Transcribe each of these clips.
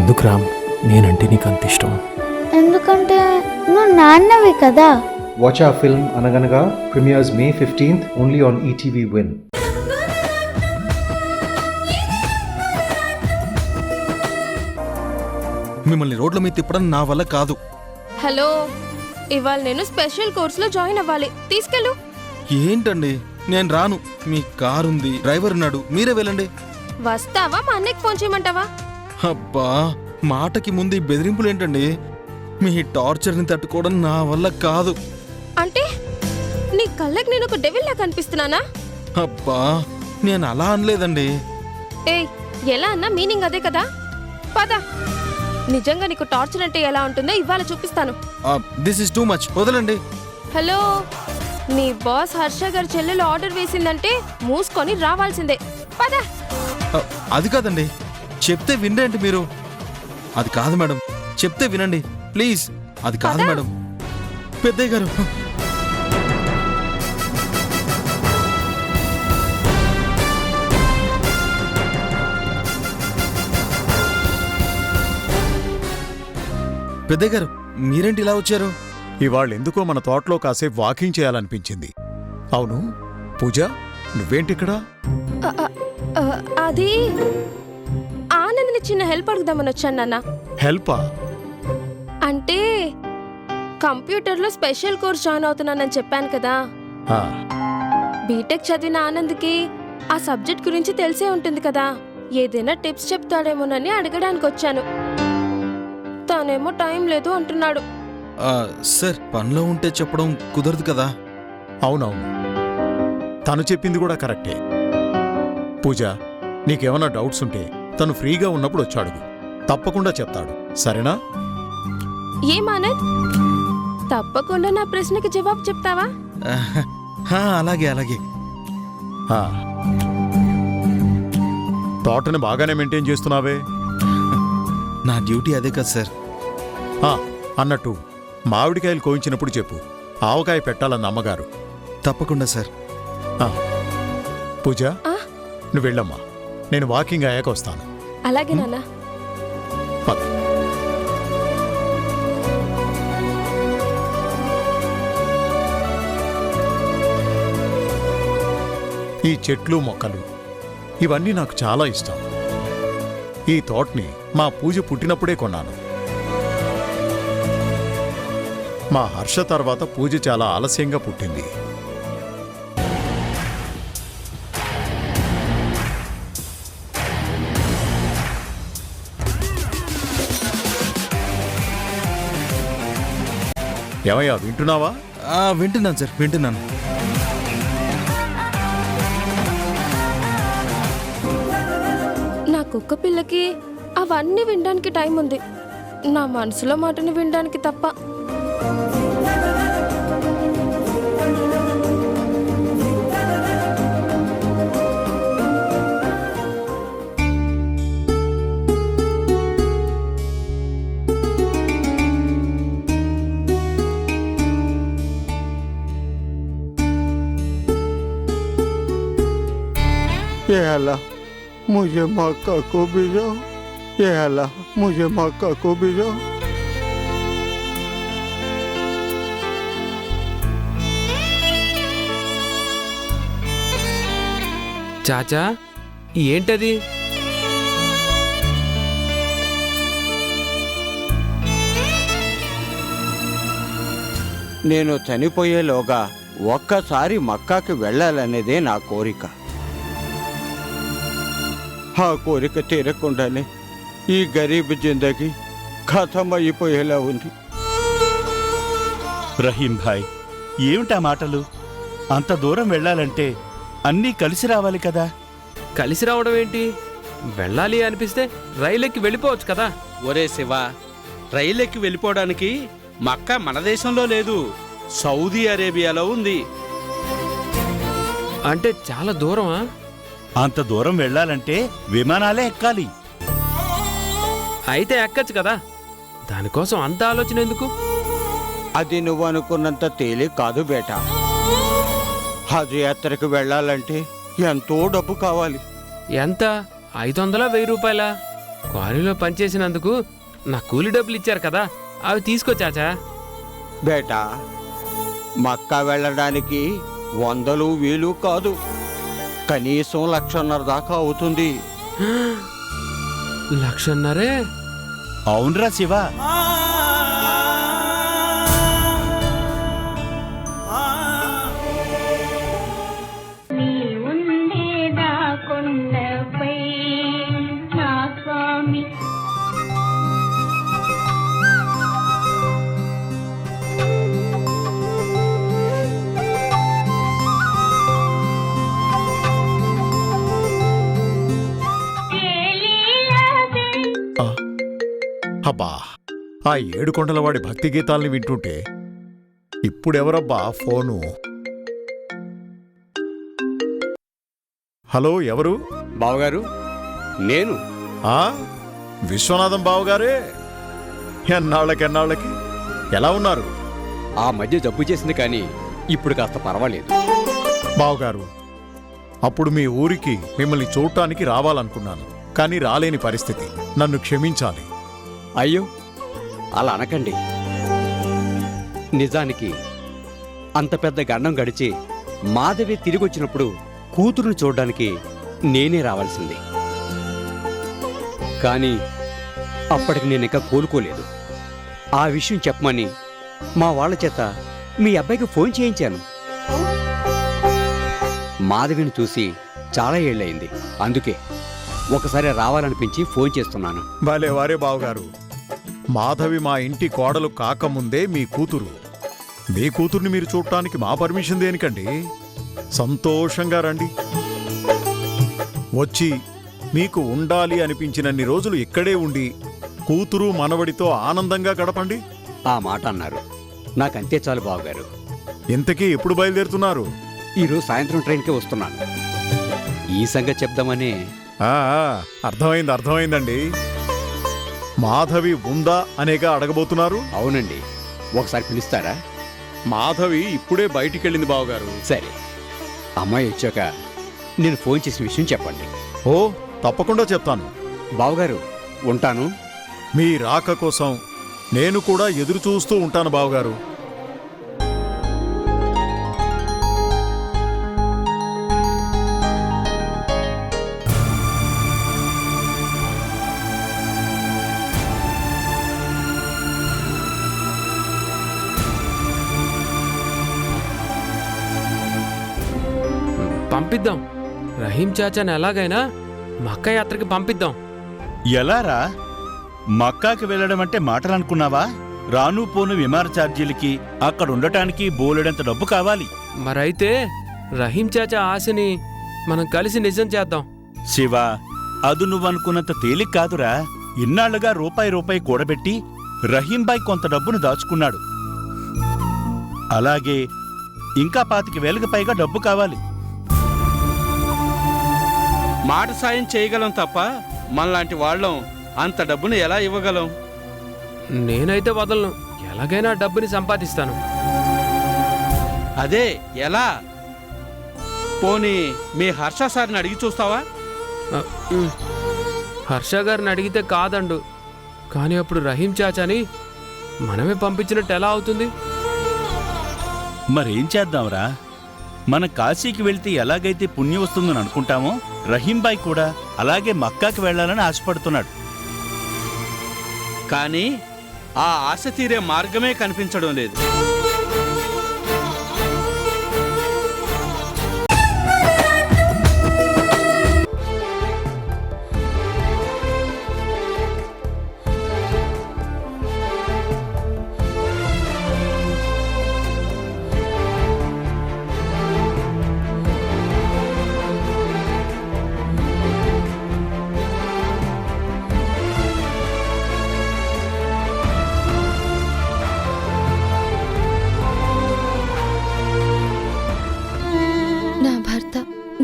ఎందుకు రామ్ నేనంటే నీకు అంత ఇష్టం? ఎందుకంటే నువ్వు నాన్నవి కదా. Watch our film Anaganaga premieres May 15th only on ETV Win. మిమ్మల్ని రోడ్ల మీద తిప్పడం నా వల్ల కాదు. హలో, ఇవాళ నేను స్పెషల్ కోర్సులో జాయిన్ అవ్వాలి, తీసుకెళ్ళు. ఏంటండి, నేను రాను. మీ కారు ఉంది, డ్రైవర్ ఉన్నాడు, మీరే వెళ్ళండి. వస్తావా? మా అన్నయ్యకి ఫోన్ చేయమంటావా? అబ్బా, మాటకి ముందు ఈ బెదిరింపులు ఏంటండి? మీ టార్చర్ని తట్టుకోవడం నా వల్ల కాదు. అంటే నీ కళ్ళకి నేను ఒక డెవిల్లా కనిపిస్తున్నానా? అబ్బా, నేను అలా అనలేదండి. ఏయ్, ఎలా అన్నా మీనింగ్ అదే కదా. పద, నిజంగా నీకు టార్చర్ అంటే ఎలా ఉంటుందో ఇవాళ చూపిస్తాను. దిస్ ఇస్ టూ మచ్, వదలండి. హలో, నీ బాస్ హర్ష గారి చెల్లెలు ఆర్డర్ వేసిందంటే మూసుకొని రావాల్సిందే. పద. అది కాదండి, చెప్తే వినండి మీరు. అది కాదు మేడం, చెప్తే వినండి ప్లీజ్. అది కాదు మేడం. పెద్దయ్య గారు, పెద్దయ్య గారు, మీరేంటి ఇలా వచ్చారు? ఇవాళ్ళెందుకో మన తోటలో కాసేపు వాకింగ్ చేయాలనిపించింది. అవును పూజ, నువ్వేంటిక్కడ? అది ఆనంద్ని చిన్న హెల్ప్ అడుగుదామని వచ్చాను నాన్న. హెల్పా? అంటే కంప్యూటర్లో స్పెషల్ కోర్స్ జాయిన్ అవుతున్నానని చెప్పాను కదా. ఆ, బీటెక్ చదివిన ఆనంద్కి ఆ సబ్జెక్ట్ గురించి తెలిసే ఉంటుంది కదా. ఏదైనా టిప్స్ చెప్తాడేమోనని అడగడానికి వచ్చాను. తనేమో టైం లేదు అంటున్నాడు. సార్, పనిలో ఉంటే చెప్పడం కుదరదు కదా. అవునవును, తను చెప్పింది కూడా కరెక్టే. పూజ, నీకేమన్నా డౌట్స్ ఉంటే తను ఫ్రీగా ఉన్నప్పుడు వచ్చి అడుగు, తప్పకుండా చెప్తాడు. సరేనా? ఏం ఆనంద్, తప్పకుండా నా ప్రశ్నకి జవాబు చెప్తావా? అలాగే అలాగే. ఆ, తోటని బాగానే మెయింటైన్ చేస్తున్నావే. నా డ్యూటీ అదే కదా సార్. అన్నట్టు మామిడికాయలు కోయించినప్పుడు చెప్పు, ఆవకాయ పెట్టాలన్న అమ్మగారు. తప్పకుండా సార్. పూజ, నువ్వు వెళ్ళమ్మా, నేను వాకింగ్ అయ్యాక వస్తాను. అలాగే నాన్న. పద. ఈ చెట్లు మొక్కలు ఇవన్నీ నాకు చాలా ఇష్టం. ఈ తోటని మా పూజ పుట్టినప్పుడే కొన్నాను. మా హర్ష తర్వాత పూజ చాలా ఆలస్యంగా పుట్టింది. ఏమయ్యా, వింటున్నావా? వింటున్నాను సార్, వింటున్నాను. నా కుక్క పిల్లకి అవన్నీ వినడానికి టైం ఉంది, నా మనసులో మాటని వినడానికి తప్ప. ये अल्लाह मुझे मक्का को भेजो, ये अल्लाह मुझे मक्का को भेजो. చాచా, ఏంటది? నేను చనిపోయేలోగా ఒక్కసారి మక్కాకి వెళ్ళాలనేదే నా కోరిక. ఆ కోరిక తీరకుండానే ఈ గరీబ్ జిందగీ ఖతం అయిపోయేలా ఉంది. రహీం భాయ్, ఏమిటా మాటలు? అంత దూరం వెళ్ళాలంటే అన్నీ కలిసి రావాలి కదా. కలిసి రావడం ఏంటి? వెళ్ళాలి అనిపిస్తే రైలెక్కి వెళ్ళిపోవచ్చు కదా. ఒరే శివ, రైలెక్కి వెళ్ళిపోవడానికి మక్కా మన దేశంలో లేదు, సౌదీ అరేబియాలో ఉంది. అంటే చాలా దూరమా? అంత దూరం వెళ్ళాలంటే విమానాలే ఎక్కాలి. అయితే ఎక్కచ్చు కదా, దానికోసం అంత ఆలోచన ఎందుకు? అది నువ్వు అనుకున్నంత తేలిక కాదు బేటా. హజ్ యాత్రకు వెళ్ళాలంటే ఎంతో డబ్బు కావాలి. ఎంత? 500 1000 రూపాయలా? క్వారీలో పనిచేసినందుకు నా కూలి డబ్బులు ఇచ్చారు కదా, అవి తీసుకో చాచా. బేటా, మక్కా వెళ్ళడానికి 100 1000 కాదు, కనీసం 1,50,000 దాకా అవుతుంది. 1,50,000? అవునరా శివ. అబ్బా, ఆ ఏడుకొండలవాడి భక్తి గీతాల్ని వింటుంటే ఇప్పుడెవరబ్బా ఫోను? హలో, ఎవరు? బావగారు, నేను. ఆ విశ్వనాథం బావగారే. ఎన్నాళ్ళకి ఎలా ఉన్నారు? ఆ మధ్య జబ్బు చేసింది కానీ ఇప్పుడు కాస్త పర్వాలేదు. బావగారు, అప్పుడు మీ ఊరికి మిమ్మల్ని చూడటానికి రావాలనుకున్నాను, కానీ రాలేని పరిస్థితి. నన్ను క్షమించాలి. అయ్యో, అలా అనకండి. నిజానికి అంత పెద్ద గండం గడిచి మాధవి తిరిగొచ్చినప్పుడు కూతురుని చూడడానికి నేనే రావాల్సింది. కానీ అప్పటికి నేను ఇంకా కోలుకోలేదు. ఆ విషయం చెప్పమని మా వాళ్ళ చేత మీ అబ్బాయికి ఫోన్ చేయించాను. మాధవిని చూసి చాలా ఏళ్ళయింది, అందుకే ఒకసారి రావాలనిపించి ఫోన్ చేస్తున్నాను. భలే వారే బావగారు. మాధవి మా ఇంటి కోడలు కాకముందే మీ కూతురు. మీ కూతుర్ని మీరు చూడటానికి మా పర్మిషన్ దేనికండి? సంతోషంగా రండి. వచ్చి మీకు ఉండాలి అనిపించినన్ని రోజులు ఇక్కడే ఉండి కూతురు మనవడితో ఆనందంగా గడపండి. ఆ మాట అన్నారు, నాకంతే చాలు బావగారు. ఇంతకీ ఎప్పుడు బయలుదేరుతున్నారు? ఈరోజు సాయంత్రం ట్రైన్కే వస్తున్నాను. ఈ సంగతి చెప్దామని. అర్థమైందండి. మాధవి ఉందా అనేగా అడగబోతున్నారు? అవునండి, ఒకసారి పిలుస్తారా? మాధవి ఇప్పుడే బయటికెళ్ళింది బావగారు. సరే, అమ్మాయి వచ్చాక నేను ఫోన్ చేసిన విషయం చెప్పండి. ఓ, తప్పకుండా చెప్తాను బావగారు. ఉంటాను. మీ రాక కోసం నేను కూడా ఎదురు చూస్తూ ఉంటాను బావగారు. పంపిద్దాం. రహీం చాచాని ఎలాగైనా మక్కా యాత్రకి పంపిద్దాం. ఎలారా? మక్కాకి వెళ్ళడం అంటే మాటలనుకున్నావా? రాను పోను విమాన ఛార్జీలకి, అక్కడ ఉండటానికి బోలెడంత డబ్బు కావాలి. మరైతే రహీం చాచా ఆశని మనం కలిసి నిజం చేద్దాం. శివ, అది నువ్వనుకున్నంత తేలిక కాదురా. ఇన్నాళ్లుగా రూపాయి కూడబెట్టి రహీంబాయ్ కొంత డబ్బును దాచుకున్నాడు. అలాగే ఇంకా 25,000కి పైగా డబ్బు కావాలి. మాట సాయం చేయగలం తప్ప మనలాంటి వాళ్ళం అంత డబ్బును ఎలా ఇవ్వగలం? నేనైతే వదలను. ఎలాగైనా డబ్బుని సంపాదిస్తాను. అదే ఎలా? పోనీ మీ హర్ష సార్ని అడిగి చూస్తావా? హర్ష గారిని అడిగితే కాదండు. కానీ అప్పుడు రహీం చాచాని మనమే పంపించినట్టు ఎలా అవుతుంది? మరేం చేద్దాంరా? మన కాశీకి వెళ్తే ఎలాగైతే పుణ్యం వస్తుందని అనుకుంటామో, రహీంబాయ్ కూడా అలాగే మక్కాకి వెళ్లాలని ఆశపడుతున్నాడు. కానీ ఆ ఆశ తీరే మార్గమే కనిపించడం లేదు.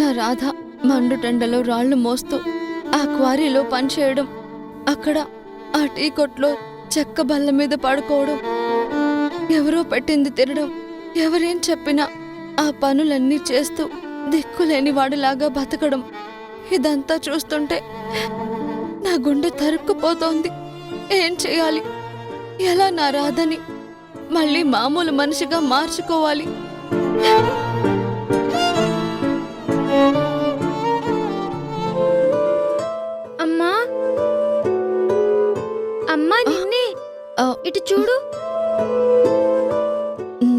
నా రాధ మండుటెండలో రాళ్లు మోస్తూ ఆ క్వారీలో పనిచేయడం, అక్కడ ఆ టీ కొట్లో చెక్క బల్ల మీద పడుకోవడం, ఎవరో పెట్టింది తినడం, ఎవరేం చెప్పినా ఆ పనులన్నీ చేస్తూ దిక్కులేని వాడిలాగా బతకడం, ఇదంతా చూస్తుంటే నా గుండె తరుక్కుపోతోంది. ఏం చేయాలి? ఎలా నా రాధని మళ్ళీ మామూలు మనిషిగా మార్చుకోవాలి? అమ్మా అమ్మా నిన్నే ఇటు చూడు.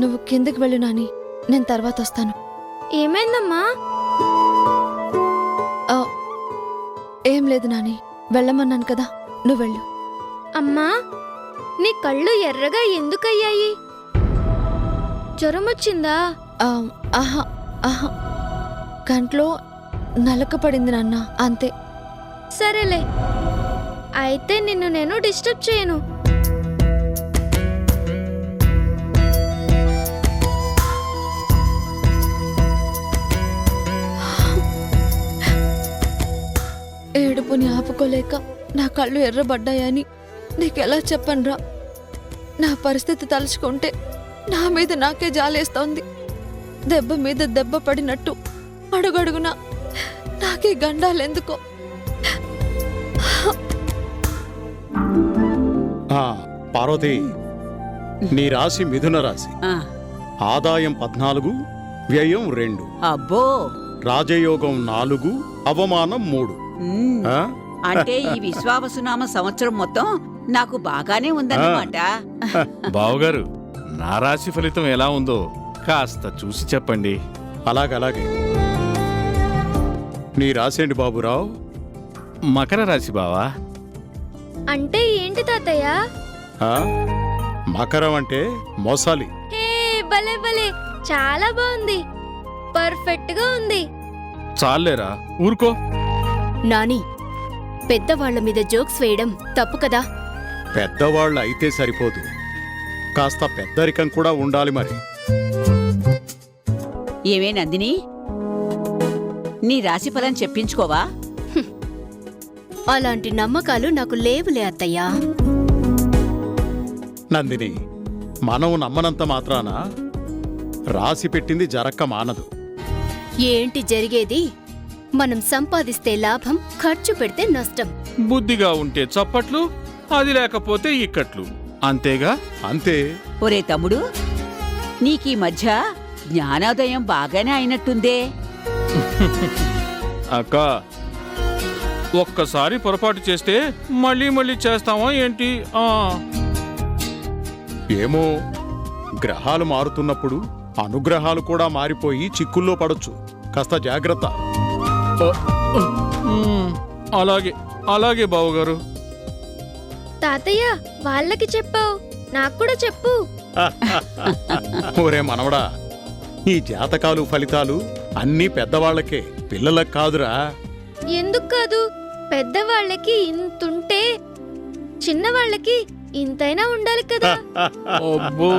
నువ్వు కిందకి వెళ్ళు నాని, నేను తర్వాత వస్తాను. ఏమైందమ్మా? ఏం లేదు నాని, వెళ్ళమన్నాను కదా, నువ్వు వెళ్ళు. అమ్మా నీ కళ్ళు ఎర్రగా ఎందుకయ్యాయి? జ్వరం వచ్చిందా? ఆహా ఆహా, కంట్లో నలక పడింది నాన్న, అంతే. సరేలే, అయితే నిన్ను నేను డిస్టర్బ్ చేయను. ఏడుపుని ఆపుకోలేక నా కళ్ళు ఎర్రబడ్డాయని నీకెలా చెప్పనురా? నా పరిస్థితి తలుచుకుంటే నా మీద నాకే జాలేస్తోంది. దెబ్బ మీద దెబ్బ పడినట్టు అడుగడుగునా నాకే గండాలెందుకో. పార్వతి, నీ రాశి మిథున రాశి. ఆదాయం 14, వ్యయం 2. అబ్బో, రాజయోగం 4, అవమానం 3. అంటే ఈ విశ్వావసునామ సంవత్సరం మొత్తం నాకు బాగానే ఉందన్నమాట. బావగారు, నా రాశి ఫలితం ఎలా ఉందో కాస్త చూసి చెప్పండి. అలాగే. నీ రాసేంటి బాబురావు? మకర రాశి బావా. అంటే ఏంటి తాతయ్య? మకరం అంటే మొసలి. హే, భలే భలే, చాలా బాగుంది, పర్ఫెక్ట్ గా ఉంది. చాలేరా, ఊరుకో. నాని, పెద్దవాళ్ల మీద జోక్స్ వేయడం తప్పు కదా. పెద్దవాళ్ళు అయితే సరిపోదు, కాస్త పెద్దరికం కూడా ఉండాలి మరి. ఏమే నందిని, నీ రాశి ఫలం చెప్పించుకోవా? అలాంటి నమ్మకాలు నాకు లేవులే అత్తయ్యా. నందిని, మనం నమ్మనంత మాత్రాన రాసి పెట్టింది జరక్క మానదు. ఏంటి జరిగేది? మనం సంపాదిస్తే లాభం, ఖర్చు పెడితే నష్టం. బుద్ధిగా ఉంటే చప్పట్లు, అది లేకపోతే ఇక్కట్లు, అంతేగా? అంతే. ఒరే తమ్ముడు, నీకీ మధ్య జ్ఞానోదయం బాగానే అయినట్టుందే. అక్క, ఒక్కసారి పొరపాటు చేస్తే మళ్ళీ మళ్ళీ చేస్తావా ఏంటి? ఏమో, గ్రహాలు మారుతున్నప్పుడు అనుగ్రహాలు కూడా మారిపోయి చిక్కుల్లో పడొచ్చు. కాస్త జాగ్రత్త. అలాగే అలాగే బావగారు. తాతయ్య, వాళ్ళకి చెప్పావు, నాకు కూడా చెప్పు. ఒరే మనవడా, ఈ జాతకాలు ఫలితాలు అన్నీ పెద్దవాళ్లకే, పిల్లలకు కాదురా. ఎందుకు కాదు? పెద్దవాళ్ళకి ఇంతుంటే చిన్నవాళ్ళకి ఇంతైనా ఉండాలి కదా. అబ్బో,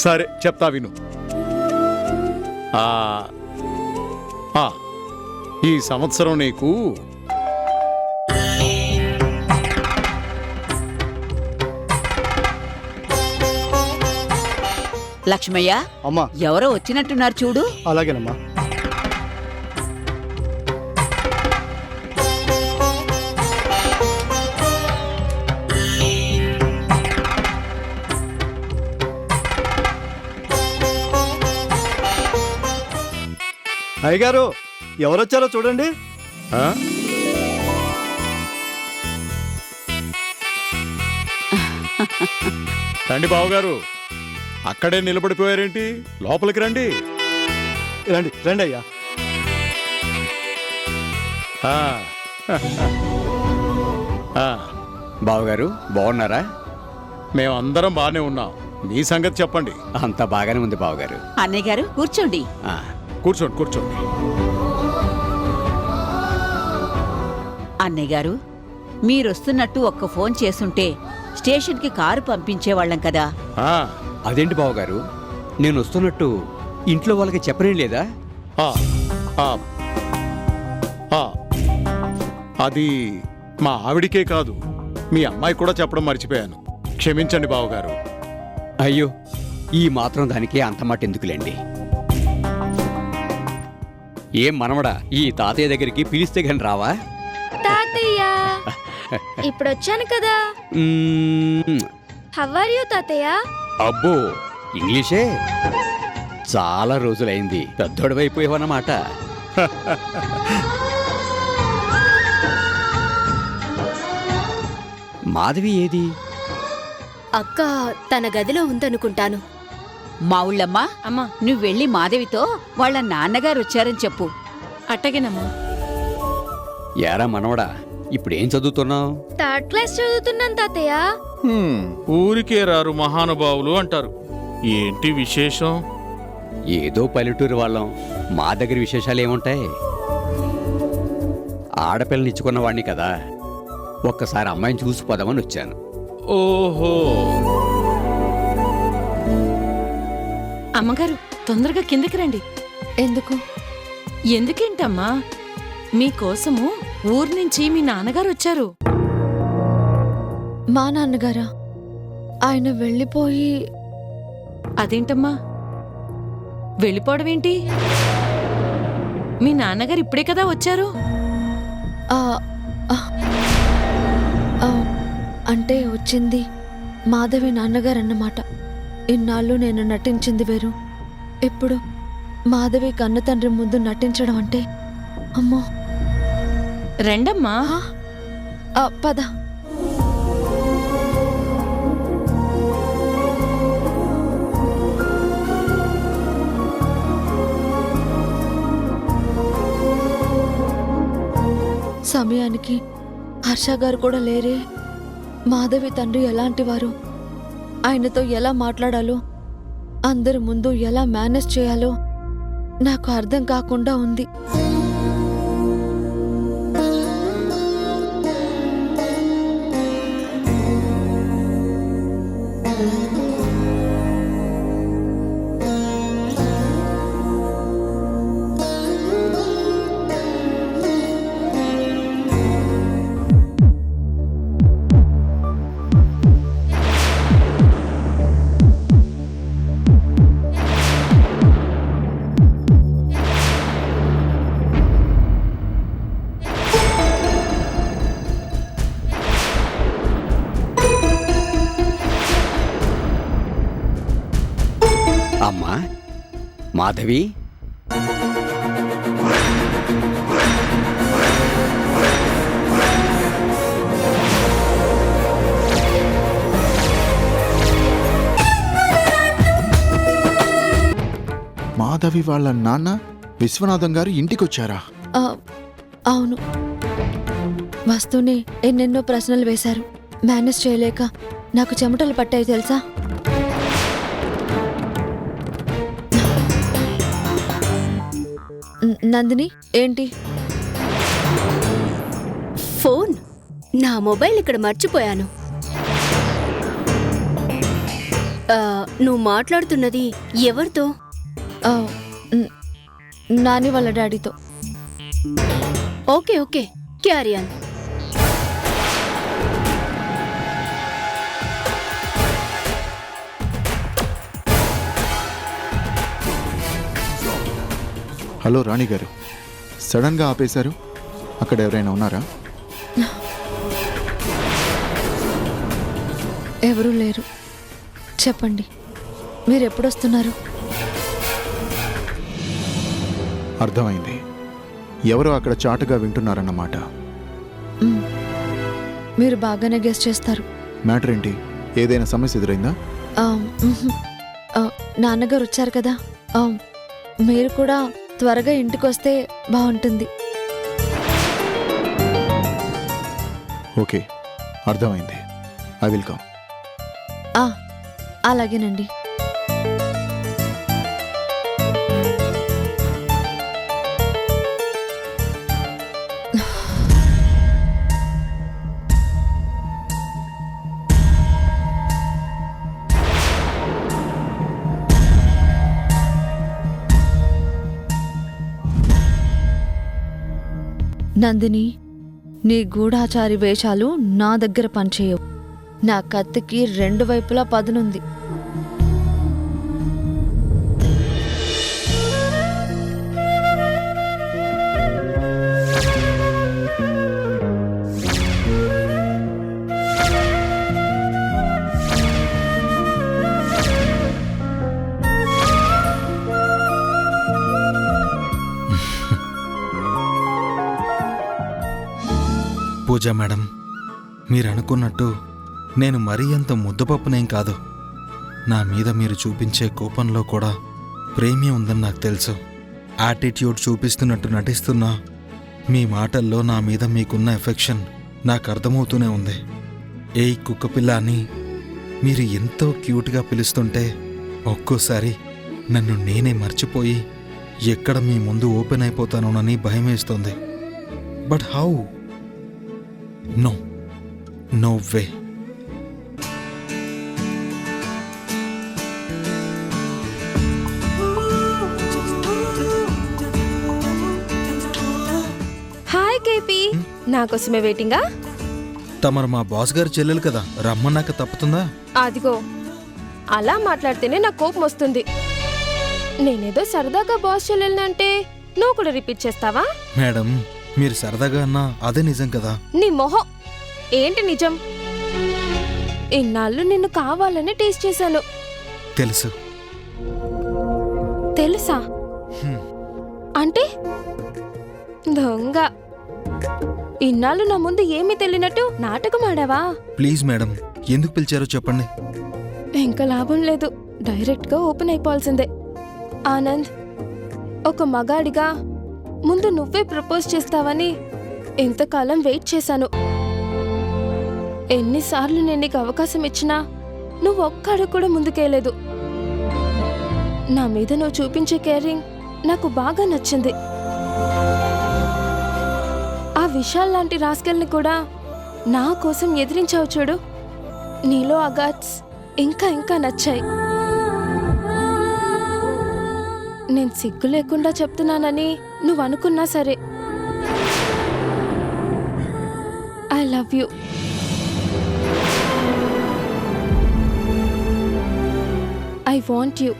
సరే చెప్తా విను. ఈ సంవత్సరం నీకు లక్ష్మయ్య, అమ్మా, ఎవరో వచ్చినట్టున్నారు చూడు. అలాగేనమ్మా. అయ్యగారు, ఎవరొచ్చారో చూడండి. రండి బావగారు, అక్కడే నిలబడిపోయారేంటి? లోపలికి రండి. రండి రండి అయ్యా. బావగారు బాగున్నారా? మేమందరం బాగానే ఉన్నాం. మీ సంగతి చెప్పండి. అంతా బాగానే ఉంది బావగారు. అన్నయ్య గారు కూర్చోండి. కూర్చోండి కూర్చోండి. అన్నయ్య గారు, మీరొస్తున్నట్టు ఒక్క ఫోన్ చేసుంటే స్టేషన్కి కారు పంపించేవాళ్ళం కదా. అదేంటి బావగారు, నేను వస్తున్నట్టు ఇంట్లో వాళ్ళకి చెప్పనే లేదా? అది మా ఆవిడికే కాదు, మీ అమ్మాయి కూడా చెప్పడం మర్చిపోయాను. క్షమించండి బావగారు. అయ్యో, ఈ మాత్రం దానికి అంత మాట ఎందుకులేండి. ఏం మనవడా ఈ తాతయ్య దగ్గరికి పిలిస్తే గాని రావా? తాతయ్య ఇప్పుడు వచ్చాను కదా. మ్మ్, హౌ ఆర్ యు తాతయ్య? అబ్బో ఇంగ్లీషే చాలా రోజులైంది, పెద్దోడవైపోయావన్నమాట. మాధవి ఏది? అక్క తన గదిలో ఉందనుకుంటాను. మా ఊళ్ళమ్మా, అమ్మా. నువ్వు వెళ్ళి మాధవితో వాళ్ళ నాన్నగారు వచ్చారని చెప్పు. అట్టగేనమ్మా. యారా మనవడా ఇప్పుడేం చదువుతున్నావు? 3rd క్లాస్ చదువుతున్నాను తాతయ్య. ఊరికే రారు మహానుభావులు అంటారు. ఏంటి విశేషం? ఏదో పల్లెటూరు వాళ్ళం, మా దగ్గర విశేషాలు ఏముంటాయి? ఆడపిల్లని ఇచ్చుకున్న వాడిని కదా, ఒక్కసారి అమ్మాయిని చూసి పోదామని వచ్చాను. ఓహో, అమ్మగారు తొందరగా కిందకి రండి. ఎందుకు? ఎందుకేంటమ్మా, మీకోసము ఊరు నుంచి మీ నాన్నగారు వచ్చారు. మా నాన్నగారా? ఆయన వెళ్ళిపోయి అదేంటమ్మా వెళ్ళిపోవడం ఏంటి? మీ నాన్నగారు ఇప్పుడే కదా వచ్చారు. ఆ, ఆ, ఆ, అంటే వచ్చింది మాధవి నాన్నగారన్నమాట. ఇన్నాళ్ళు నేను నటించింది వేరు, ఇప్పుడు మాధవి కన్న తండ్రి ముందు నటించడం అంటే అమ్మో. రండమ్మా. పద. సమయానికి హర్ష గారు కూడా లేరే. మాధవి తండ్రి ఎలాంటివారు, ఆయనతో ఎలా మాట్లాడాలో, అందరి ముందు ఎలా మేనేజ్ చేయాలో నాకు అర్థం కాకుండా ఉంది. అమ్మా మాధవి, మాధవి వాళ్ళ నాన్న విశ్వనాథం గారు ఇంటికొచ్చారా? అవును, వస్తూనే ఎన్నెన్నో ప్రశ్నలు వేశారు. మేనేజ్ చేయలేక నాకు చెమటలు పట్టాయి తెలుసా. నందిని ఏంటి? ఫోన్, నా మొబైల్ ఇక్కడ మర్చిపోయాను. నువ్వు మాట్లాడుతున్నది ఎవరితో? నాని వాళ్ళ డాడీతో. Okay okay, carry on. Hello Rani garu, సడన్గా ఆపేశారు. అక్కడ ఎవరైనా ఉన్నారా? ఎవరూ లేరు. చెప్పండి, మీరు ఎప్పుడొస్తున్నారు? అర్థమైంది, ఎవరో అక్కడ చాటుగా వింటున్నారన్నమాట. మీరు బాగానే గెస్ చేస్తారు. మ్యాటర్ ఏంటి? ఏదైనా సమస్య ఎదురైందా? నాన్నగారు వచ్చారు కదా, మీరు కూడా త్వరగా ఇంటికొస్తే బాగుంటుంది. ఓకే, అర్థమైంది. I will come. అలాగేనండి. నందిని, నీ గూఢాచారి వేషాలు నా దగ్గర పనిచేయవు. నా కత్తికి 2 వైపులా పదునుంది. పూజ మేడం, మీరు అనుకున్నట్టు నేను మరీ అంత ముద్దపప్పునేం కాదు. నా మీద మీరు చూపించే కోపంలో కూడా ప్రేమే ఉందని నాకు తెలుసు. యాటిట్యూడ్ చూపిస్తున్నట్టు నటిస్తున్నా మీ మాటల్లో నా మీద మీకున్న ఎఫెక్షన్ నాకు అర్థమవుతూనే ఉంది. ఏ కుక్కపిల్ల అని మీరు ఎంతో క్యూట్గా పిలుస్తుంటే ఒక్కోసారి నన్ను నేనే మర్చిపోయి ఎక్కడ మీ ముందు ఓపెన్ అయిపోతానోనని భయమేస్తుంది. But how? No, no way. Hi KP, నాకోసమే వెయిటింగా? తమరు మా బాస్ గారి చెల్లెలు కదా, రమ్మన్నాక తప్పుతుందా? అదిగో అలా మాట్లాడితేనే నాకు కోపం వస్తుంది. నేనేదో సరదాగా బాస్ చెల్లెల్నంటే నువ్వు కూడా రిపీట్ చేస్తావా? మేడం, మీరు సరదాగా అన్నా అదే నిజం కదా. నీ మొహం ఏంటి నిజం? ఇన్నాళ్ళు నిన్ను కావాలని టేస్ట్ చేశాను. తెలుసు. తెలుసా అంటే? దొంగ. ఇన్నాళ్ళు నా ముందు ఏమీ తెలియనట్టు నాటకం ఆడావా? ప్లీజ్ మేడం, ఎందుకు పిలిచారో చెప్పండి. ఇంకా లాభం లేదు, డైరెక్ట్ గా ఓపెన్ అయిపోవాల్సిందే. ఆనంద్, ఒక మగాడిగా ముందు నువ్వే ప్రపోజ్ చేస్తావని ఎంతకాలం వెయిట్ చేశాను. ఎన్నిసార్లు నేను నీకు అవకాశం ఇచ్చినా నువ్వు ఒక్కడు కూడా ముందుకేలేదు. నా మీద నువ్వు చూపించే కేరింగ్ నాకు బాగా నచ్చింది. ఆ విశాల్ లాంటి రాస్కెల్ని కూడా నా కోసం ఎదిరించావు చూడు. నీలో ఆ గట్స్ ఇంకా ఇంకా నచ్చాయి. నేను సిగ్గు లేకుండా చెప్తున్నానని నువ్వు అనుకున్నా సరే, I love you. I want you.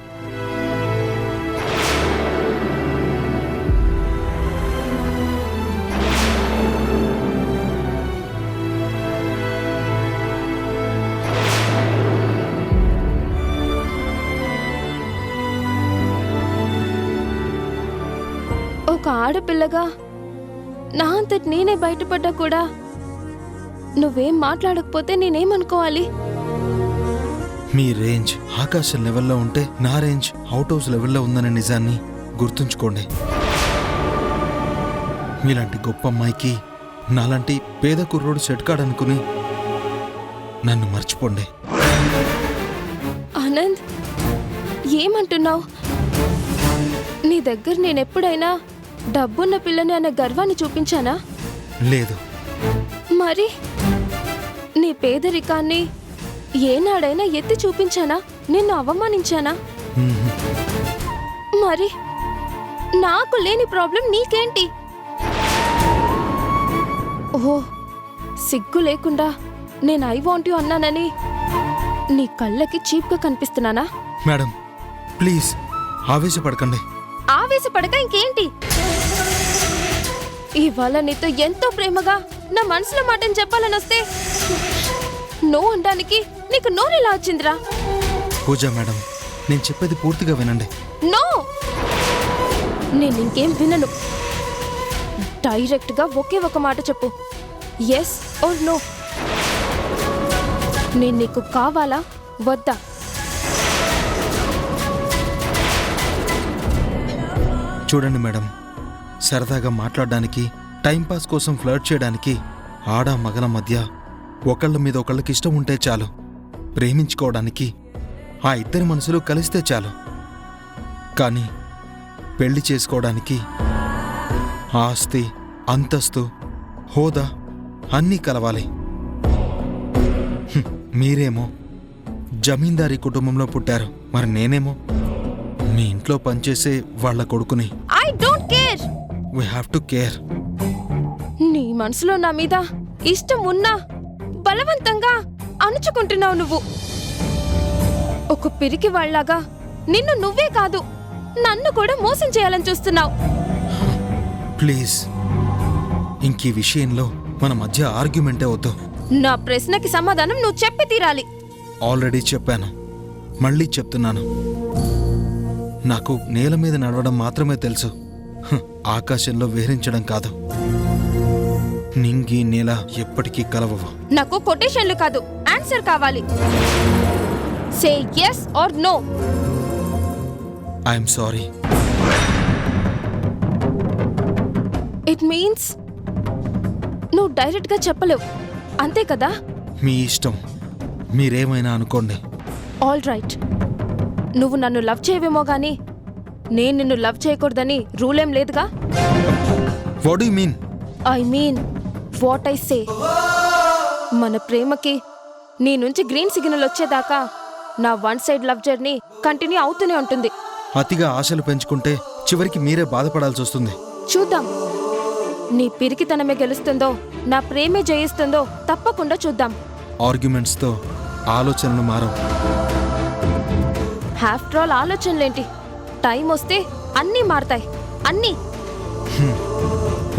ఒక ఆడపిల్లగా నా అంతటి నేనే బయటపడ్డా కూడా నువ్వేం మాట్లాడకపోతే నేనేమనుకోవాలి? మీ రేంజ్ ఆకాశం లెవెల్లో ఉంటే నా రేంజ్ అవుట్ హౌస్ లెవెల్లో ఉందనే నిజాన్ని గుర్తుంచుకోండి. మీలాంటి గొప్ప అమ్మాయికి నాలాంటి పేద కుర్రోడు సెట్ కాడనుకుని నన్ను మర్చిపోండి. ఆనంద్, ఏమంటున్నావు? నీ దగ్గర నేనెప్పుడైనా డబ్బున్న పిల్లని అనే గర్వాన్ని చూపించానా? లేదు. మరి నీ పేదరికాన్ని ఏనాడైనా ఎత్తి చూపించానా? నిన్ను అవమానించానా? మరి నాకు లేని ప్రాబ్లం నీకేంటి? ఓహో, సిగ్గు లేకుండా నేను ఐ వాంట్ యు అన్నానని నీ కళ్ళకి చీప్గా కనిపిస్తున్నానా? Madam, please ఆవేశపడకండి. ఆవేశపడక ఇంకేంటి? ఇవాళ నీతో ఎంతో ప్రేమగా నా మనసులో మాటని చెప్పాలని వస్తే నో అనడానికి నీకు నోరెలా వచ్చిందిరా? పూజా మేడం, నేను చెప్పేది పూర్తిగా వినండి. నో, నేను ఇంకేం వినను. డైరెక్ట్ గా ఒకే ఒక మాట చెప్పు, ఎస్ ఆర్ నో. నేను నీకు కావాలా వద్దా? చూడండి మేడం, సరదాగా మాట్లాడడానికి, టైంపాస్ కోసం ఫ్లర్ట్ చేయడానికి ఆడ మగల మధ్య ఒకళ్ళ మీద ఒకళ్ళకి ఇష్టం ఉంటే చాలు. ప్రేమించుకోవడానికి ఆ ఇద్దరి మనసులు కలిస్తే చాలు. కానీ పెళ్లి చేసుకోవడానికి ఆస్తి, అంతస్తు, హోదా అన్నీ కలవాలి. మీరేమో జమీందారీ కుటుంబంలో పుట్టారు, మరి నేనేమో మీ ఇంట్లో పనిచేసే వాళ్ళ కొడుకుని. I don't care. We have to care. నీ మనసులో నా మీద ఇష్టం ఉన్నా బలవంతంగా అణుచుకుంటున్నావు నువ్వు. ఒక పిరికి వాళ్ళలాగా నిన్ను నువ్వే కాదు నన్ను కూడా మోసం చేయాలని చూస్తున్నావు. ప్లీజ్, ఇంకీ విషయంలో మన మధ్య ఆర్గ్యుమెంటే వద్దు. నా ప్రశ్నకి సమాధానం నువ్వు చెప్పి తీరాలి. ఆల్రెడీ చెప్పాను, మళ్ళీ చెప్తున్నాను. నాకు నేల మీద నడవడం మాత్రమే తెలుసు, ఆకాశంలో విహరించడం కాదు. నింగి నేల ఎప్పటికీ కలవవు. నాకు కొటేషన్లు కాదు, ఆన్సర్ కావాలి. సే yes or no. I'm sorry. It means నువ్వు డైరెక్ట్గా చెప్పలేవు, అంతే కదా? మీ ఇష్టం, మీరేమైనా అనుకోండి. All right. నువ్వు నన్ను లవ్ చేయవేమో గానీ నేను నిన్ను లవ్ చేయకూడదని రూల్ ఏం లేదుగా. What do you mean? I mean what I say. మన ప్రేమకి నీ నుంచి గ్రీన్ సిగ్నల్ వచ్చేదాకా నా one side love journey continue అవుతూనే ఉంటుంది. అతిగా ఆశలు పెంచుకుంటే చివరికి మీరే బాధపడాల్సి వస్తుంది. చూద్దాం, నీ పిరికితనమే గెలుస్తుందో నా ప్రేమే జయిస్తుందో తప్పకుండా చూద్దాం. ఆర్గ్యుమెంట్స్తో ఆలోచనలు మారవు. ఆఫ్టర్ ఆల్ ఆలోచనలేంటి, టైం వస్తే అన్నీ మారతాయి, అన్నీ.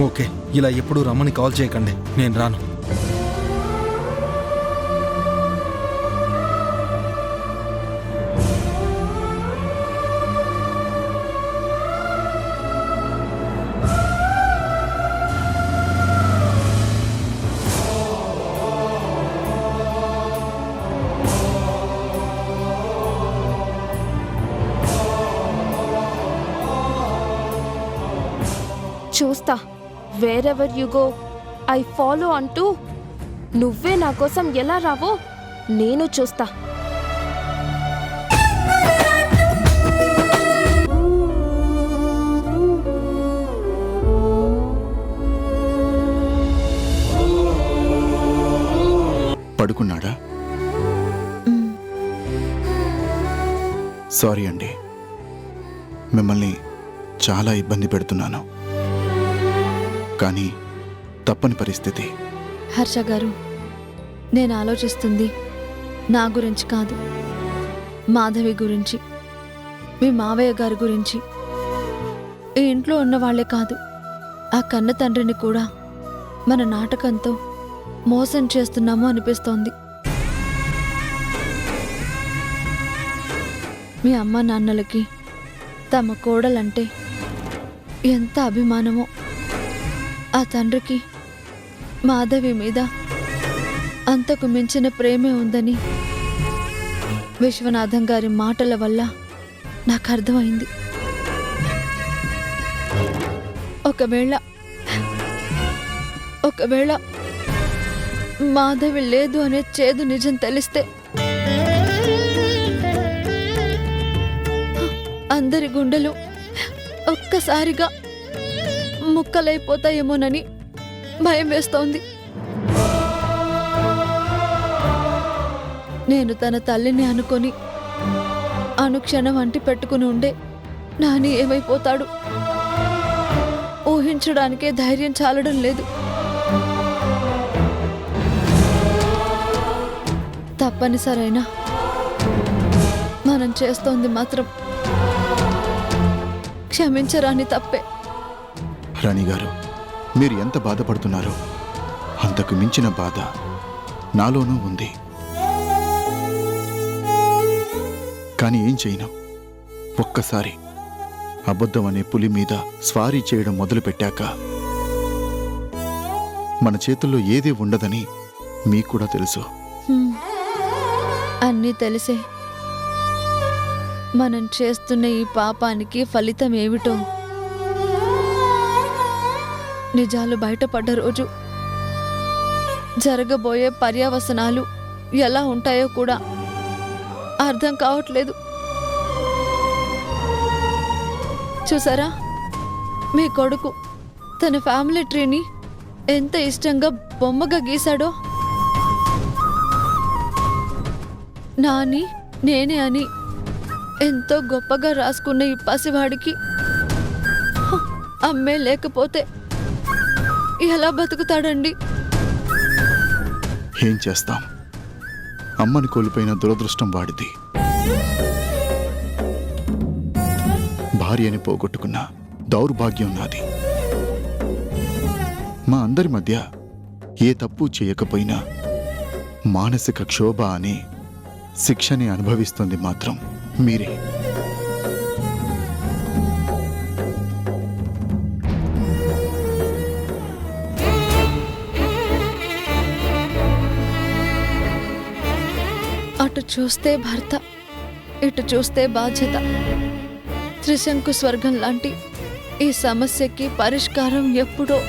ఓకే, ఇలా ఎప్పుడూ రమ్మని కాల్ చేయకండి, నేను రాను. చూస్తా, wherever you go I follow అంటూ నువ్వే నా కోసం ఎలా రావో నేను చూస్తా. పడుకున్నాడా? సారీ అండి, మిమ్మల్ని చాలా ఇబ్బంది పెడుతున్నాను, కానీ తప్పని పరిస్థితి. హర్ష గారు, నేను ఆలోచిస్తుంది నా గురించి కాదు, మాధవి గురించి, మీ మావయ్య గారి గురించి. ఈ ఇంట్లో ఉన్నవాళ్లే కాదు, ఆ కన్న తండ్రిని కూడా మన నాటకంతో మోసం చేస్తున్నాము అనిపిస్తోంది. మీ అమ్మ నాన్నలకి తమ కోడలంటే ఎంత అభిమానమో, ఆ తండ్రికి మాధవి మీద అంతకు మించిన ప్రేమే ఉందని విశ్వనాథం గారి మాటల వల్ల నాకు అర్థమైంది. ఒకవేళ మాధవి లేదు అనే చేదు నిజం తెలిస్తే అందరి గుండెలు ఒక్కసారిగా ముక్కలైపోతాయేమోనని భయం వేస్తోంది. నేను తన తల్లిని అనుకొని అనుక్షణం అంటి పెట్టుకుని ఉండే నాని ఏమైపోతాడు ఊహించడానికే ధైర్యం చాలడం లేదు. తప్పనిసరైనా మనం చేస్తోంది మాత్రం క్షమించరాని తప్పే. రాణి గారు, మీరు ఎంత బాధపడుతున్నారో అంతకు మించిన బాధ నాలోనూ ఉంది. కానీ ఏం చేయను, ఒక్కసారి అబద్ధం అనే పులి మీద స్వారీ చేయడం మొదలుపెట్టాక మన చేతుల్లో ఏదీ ఉండదని మీకు కూడా తెలుసు. అన్నీ తెలిసే మనం చేస్తున్న ఈ పాపానికి ఫలితం ఏమిటో నిజాలు బయటపడ్డ రోజు జరగబోయే పర్యవసనాలు ఎలా ఉంటాయో కూడా అర్థం కావట్లేదు. చూసారా, మీ కొడుకు తన ఫ్యామిలీ ట్రీని ఎంత ఇష్టంగా బొమ్మగా గీశాడో. నాని నేనే అని ఎంతో గొప్పగా రాసుకున్న ఈ పసివాడికి అమ్మే లేకపోతే ఎలా బతుకుతాడండి? ఏం చేస్తాం, అమ్మని కోల్పోయిన దురదృష్టం వాడిది. భార్యని పోగొట్టుకున్న దౌర్భాగ్యం నాది. మా అందరి మధ్య ఏ తప్పు చేయకపోయినా మానసిక క్షోభ అనే శిక్షని అనుభవిస్తుంది మాత్రం మీరే. అటు చూస్తే భర్త, ఇటు చూస్తే బాధ్యత. త్రిశంకు స్వర్గం లాంటి ఈ సమస్యకి పరిష్కారం ఎప్పుడో.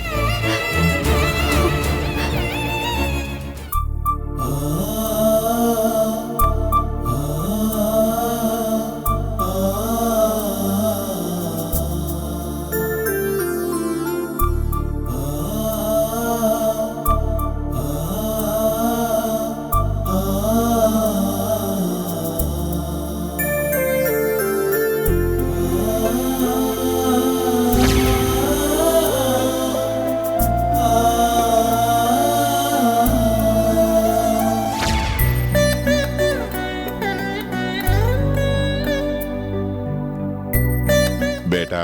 బేటా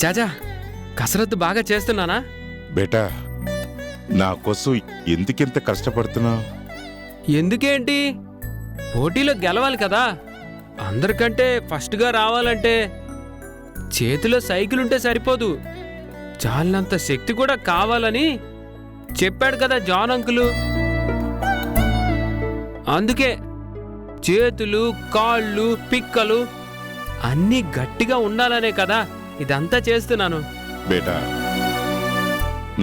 చాచా, కసరత్తు బాగా చేస్తున్నానా? బేటా, నా కోసం ఎందుకింత కష్టపడుతున్నావు? ఎందుకేంటి, పోటీలో గెలవాలి కదా. అందరికంటే ఫస్ట్గా రావాలంటే చేతిలో సైకిల్ ఉంటే సరిపోదు, చాలినంత శక్తి కూడా కావాలని చెప్పాడు కదా జాన్ అంకులు. అందుకే చేతులు, కాళ్ళు, పిక్కలు అన్నీ గట్టిగా ఉండాలనే కదా ఇదంతా చేస్తున్నాను. బేటా,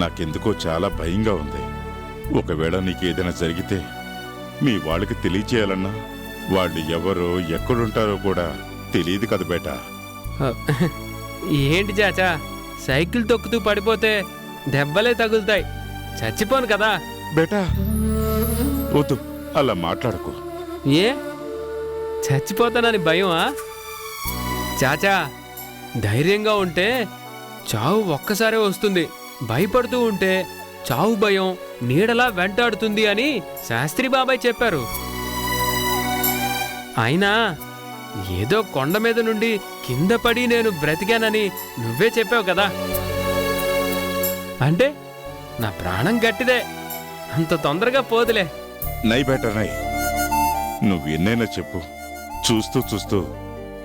నాకెందుకో చాలా భయంగా ఉంది. ఒకవేళ నీకేదైనా జరిగితే మీ వాళ్ళకి తెలియచేయాలన్నా వాళ్ళు ఎవరో ఎక్కడుంటారో కూడా తెలియదు కదా బేటా. ఏంటి చాచా, సైకిల్ తొక్కుతూ పడిపోతే దెబ్బలే తగులుతాయి, చచ్చిపోను కదా. బేటా వద్దు, అలా మాట్లాడకు. ఏ చచ్చిపోతానని భయమా? చాచా, ధైర్యంగా ఉంటే చావు ఒక్కసారే వస్తుంది, భయపడుతూ ఉంటే చావు భయం నీడలా వెంటాడుతుంది అని శాస్త్రి బాబాయ్ చెప్పారు. అయినా ఏదో కొండ మీద నుండి కింద పడి నేను బ్రతికానని నువ్వే చెప్పావు కదా. అంటే నా ప్రాణం గట్టిదే, అంత తొందరగా పోదులే. నై బేటా నై, నువ్వెన్నైనా చెప్పు. చూస్తూ చూస్తూ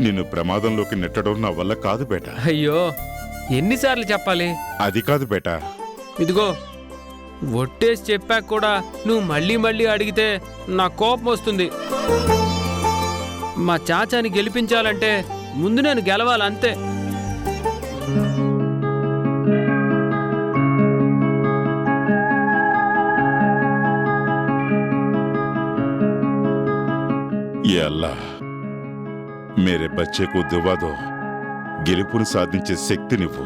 నిన్ను ప్రమాదంలోకి నెట్టడం నా వల్ల కాదు బేటా. అయ్యో, ఎన్నిసార్లు చెప్పాలి? అది కాదు బేటా. ఇదిగో ఒట్టేసి చెప్పాక కూడా నువ్వు మళ్ళీ మళ్ళీ అడిగితే నా కోపం వస్తుంది. మా చాచాని గెలిపించాలంటే ముందు నేను గెలవాలంతే. ये अल्लाह, मेरे बच्चे को दुआ दो, గెలుపుని సాధించే శక్తినివ్వు.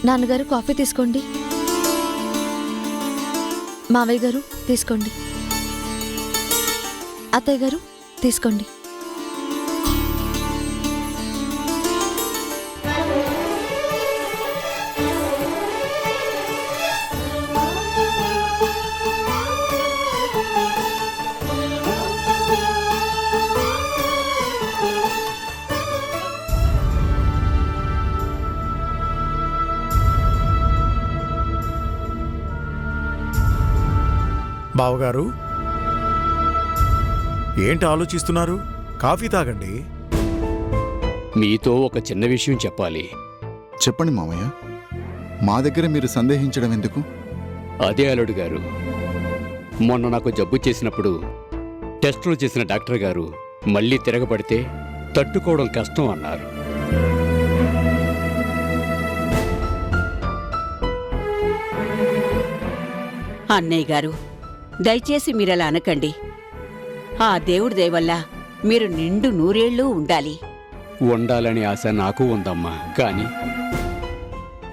నాన్నగారు కాఫీ తీసుకోండి. మావయ్య గారు తీసుకోండి. అత్తయ్య గారు తీసుకోండి. బావగారు, ఏంటి ఆలోచిస్తున్నారు? కాఫీ తాగండి. మీతో ఒక చిన్న విషయం చెప్పాలి. చెప్పండి మామయ్య. మా దగ్గర మీరు సందేహించడం ఎందుకు? అదే అల్లుడు గారు, మొన్న నాకు జబ్బు చేసినప్పుడు టెస్టులు చేసిన డాక్టర్ గారు మళ్ళీ తిరగబడితే తట్టుకోవడం కష్టం అన్నారు. అన్నయ్య గారు, దయచేసి మీరలా అనకండి. ఆ దేవుడి దయ వల్ల మీరు నిండు నూరేళ్లు ఉండాలి. ఉండాలని ఆశ నాకు ఉందమ్మా, కానీ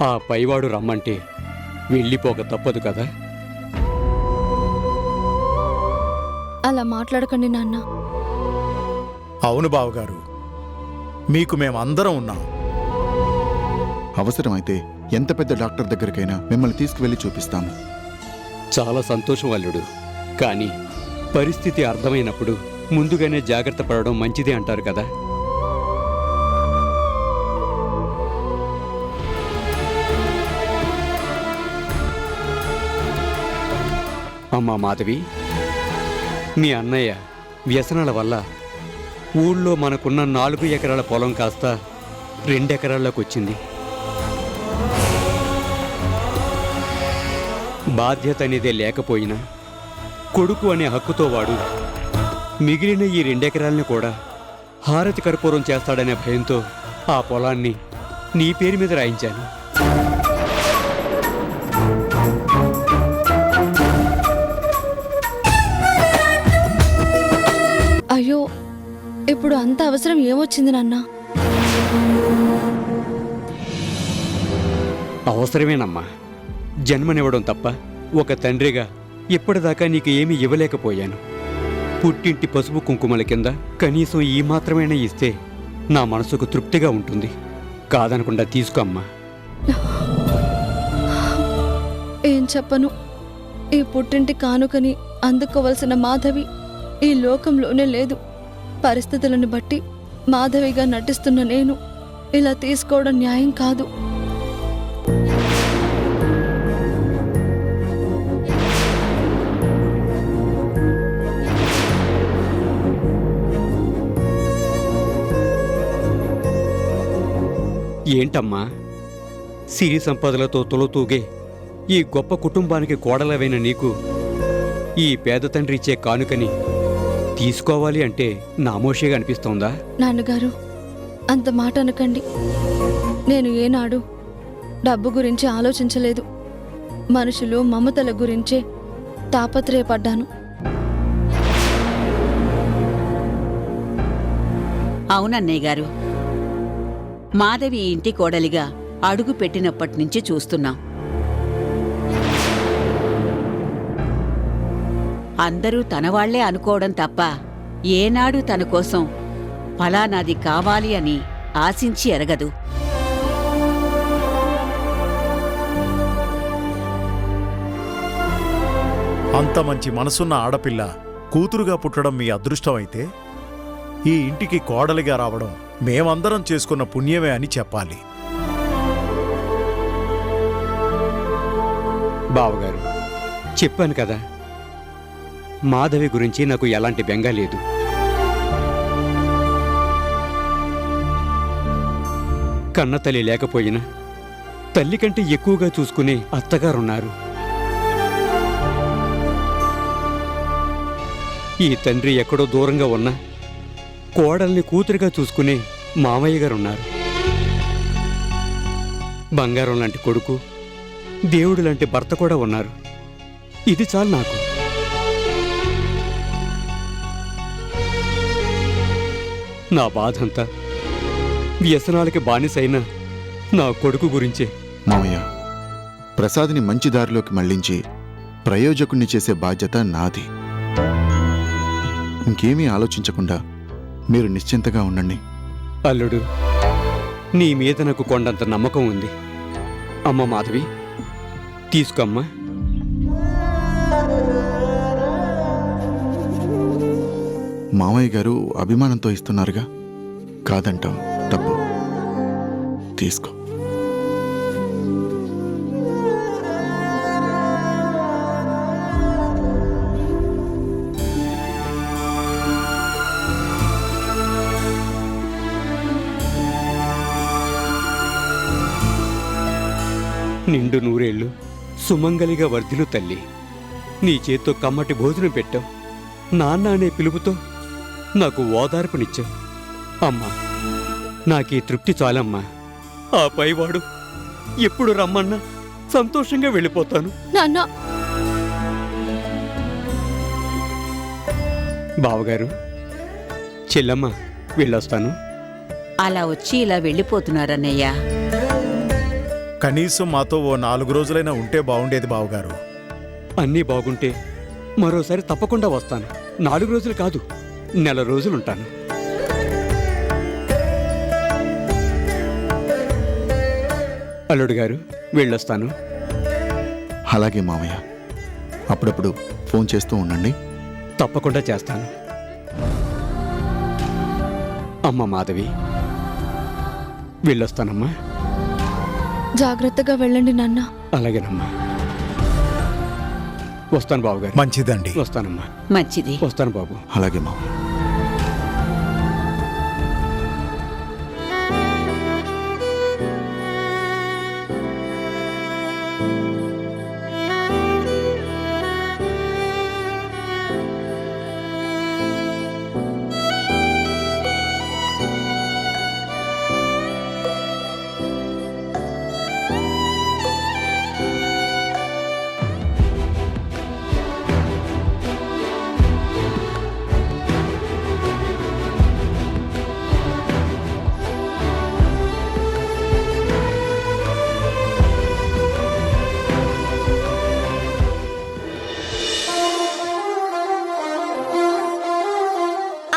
ఆ పైవాడు రమ్మంటే వెళ్ళిపోక తప్పదు కదా. అలా మాట్లాడకండి నాన్న. అవును బావగారు, మీకు మేమందరం ఉన్నాం. అవసరమైతే ఎంత పెద్ద డాక్టర్ దగ్గరికైనా మిమ్మల్ని తీసుకువెళ్ళి చూపిస్తాము. చాలా సంతోషం అల్లుడు, కానీ పరిస్థితి అర్థమైనప్పుడు ముందుగానే జాగ్రత్త పడడం మంచిదే అంటారు కదా. అమ్మా మాధవి, మీ అన్నయ్య వ్యసనాల వల్ల ఊళ్ళో మనకున్న 4 ఎకరాల పొలం కాస్త 2 ఎకరాల్లోకి వచ్చింది. బాధ్యత అనేదే లేకపోయినా కొడుకు అనే హక్కుతో వాడు మిగిలిన ఈ 2 ఎకరాలని కూడా హారతి కర్పూరం చేస్తాడనే భయంతో ఆ పొలాన్ని నీ పేరు మీద రాయించాను. అయ్యో, ఇప్పుడు అంత అవసరం ఏమొచ్చింది నాన్న? అవసరమేనమ్మా. జన్మనివ్వడం తప్ప ఒక తండ్రిగా ఇప్పటిదాకా నీకు ఏమీ ఇవ్వలేకపోయాను. పుట్టింటి పసుపు కుంకుమల కింద కనీసం ఈ మాత్రమైనా ఇస్తే నా మనసుకు తృప్తిగా ఉంటుంది. కాదనకుండా తీసుకో అమ్మా. ఏం చెప్పను. ఈ పుట్టింటి కానుకని అందుకోవలసిన మాధవి ఈ లోకంలోనే లేదు. పరిస్థితులను బట్టి మాధవిగా నటిస్తున్న నేను ఇలా తీసుకోవడం న్యాయం కాదు. ఏంటమ్మా, సిరి సంపదలతో తొలతూగే ఈ గొప్ప కుటుంబానికి కోడలవైన నీకు ఈ పేద తండ్రి ఇచ్చే కానుకని తీసుకోవాలి అంటే నామోషిగా అనిపిస్తోందా? నాన్నగారు, అంత మాట అనకండి. నేను ఏనాడు డబ్బు గురించి ఆలోచించలేదు. మనుషులు మమతల గురించే తాపత్రయపడ్డాను. అవునన్నయ్య గారు, మాధవి ఈ ఇంటి కోడలిగా అడుగు పెట్టినప్పటి నుంచి చూస్తున్నాం. అందరూ తనవాళ్లే అనుకోవడం తప్ప ఏనాడు తన కోసం ఫలానాది కావాలి అని ఆశించి ఎరగదు. అంత మంచి మనసున్న ఆడపిల్ల కూతురుగా పుట్టడం మీ అదృష్టం అయితే ఈ ఇంటికి కోడలిగా రావడం మేమందరం చేసుకున్న పుణ్యమే అని చెప్పాలి. బావగారు, చెప్పాను కదా, మాధవి గురించి నాకు ఎలాంటి బెంగ లేదు. కన్నతల్లి లేకపోయినా తల్లి కంటే ఎక్కువగా చూసుకునే అత్తగారున్నారు. ఈ తండ్రి ఎక్కడో దూరంగా ఉన్నా కోడల్ని కూతురుగా చూసుకునే మామయ్య గారున్నారు. బంగారం లాంటి కొడుకు, దేవుడు లాంటి భర్త కూడా ఉన్నారు. ఇది చాలు నాకు. నా బాధంతా వ్యసనాలకి బానిసైన నా కొడుకు గురించే. మామయ్య, ప్రసాద్ని మంచి దారిలోకి మళ్లించి ప్రయోజకుణ్ణి చేసే బాధ్యత నాది. ఇంకేమీ ఆలోచించకుండా మీరు నిశ్చింతగా ఉండండి. అల్లుడు, నీ మీద నాకు కొండంత నమ్మకం ఉంది. అమ్మ మాధవి, తీసుకోమ్మా. మామయ్య గారు అభిమానంతో ఇస్తున్నారుగా, కాదంటాం తప్పు. తీసుకో. నిండు నూరేళ్లు సుమంగలిగా వర్ధిల్లు తల్లి. నీ చేత్తో కమ్మటి భోజనం పెట్టావు. నాన్న అనే పిలుపుతో నాకు ఓదార్పునిచ్చావు. అమ్మా, నాకీ తృప్తి చాలమ్మా. ఆ పైవాడు ఎప్పుడు రమ్మన్నా సంతోషంగా వెళ్ళిపోతాను. నాన్న, బావగారు, చెల్లమ్మ, వెళ్ళొస్తాను. అలా వచ్చి ఇలా వెళ్ళిపోతున్నారన్నయ్య. కనీసం మాతో ఓ 4 రోజులైనా ఉంటే బావుండేది బావగారు. అన్నీ బాగుంటే మరోసారి తప్పకుండా వస్తాను. 4 రోజులు కాదు, నెల రోజులుంటాను. అల్లుడు గారు, వెళ్ళొస్తాను. అలాగే మామయ్య, అప్పుడప్పుడు ఫోన్ చేస్తూ ఉండండి. తప్పకుండా చేస్తాను. అమ్మ మాధవి, వెళ్ళొస్తానమ్మా. జాగ్రత్తగా వెళ్ళండి నాన్న. అలాగేనమ్మా. వస్తాను బాబుగారు. మంచిదండి. వస్తానమ్మా. మంచిది. వస్తాను బాబు. అలాగే మావ.